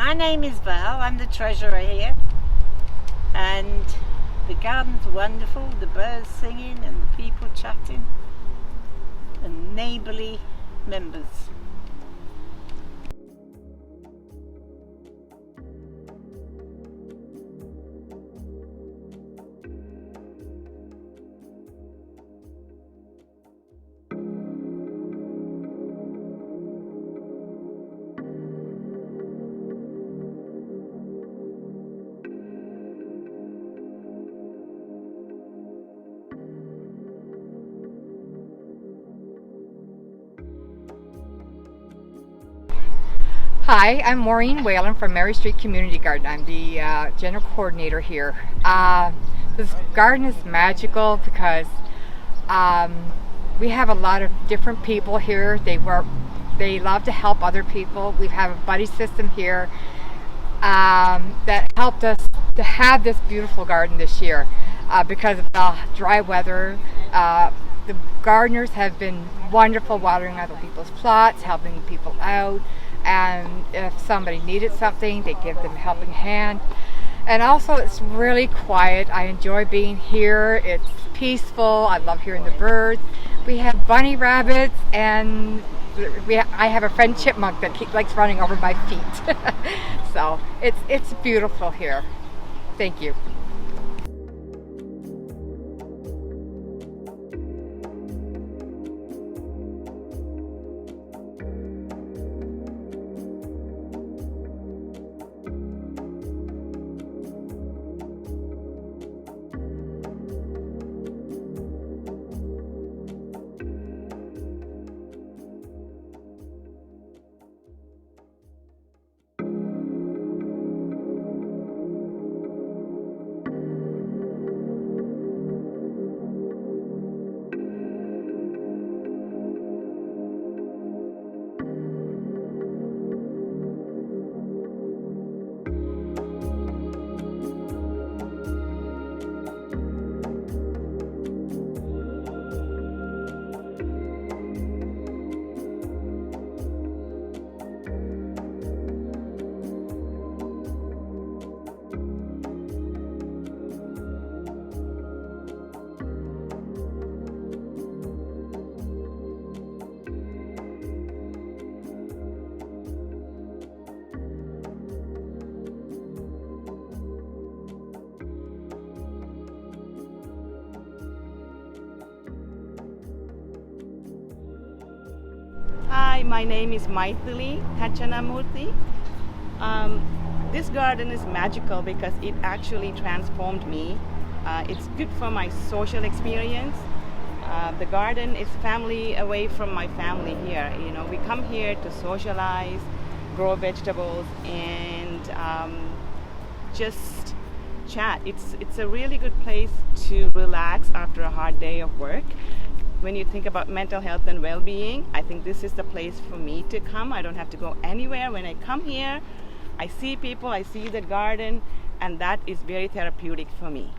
My name is Val, I'm the treasurer here, and the garden's wonderful, the birds singing and the people chatting and neighbourly members. Hi, I'm Maureen Whalen from Mary Street Community Garden. I'm the general coordinator here. This garden is magical because we have a lot of different people here. They love to help other people. We have a buddy system here that helped us to have this beautiful garden this year because of the dry weather. The gardeners have been wonderful, watering other people's plots, helping people out. And if somebody needed something, they give them a helping hand. And also it's really quiet. I enjoy being here. It's peaceful. I love hearing the birds. We have bunny rabbits, and I have a friend chipmunk that likes running over my feet. So it's beautiful here. Thank you. Hi, my name is Maithili Tachanamurthy. This garden is magical because it actually transformed me. It's good for my social experience. The garden is family away from my family here. You know, we come here to socialize, grow vegetables, and just chat. It's a really good place to relax after a hard day of work. When you think about mental health and well-being, I think this is the place for me to come. I don't have to go anywhere. When I come here, I see people, I see the garden, and that is very therapeutic for me.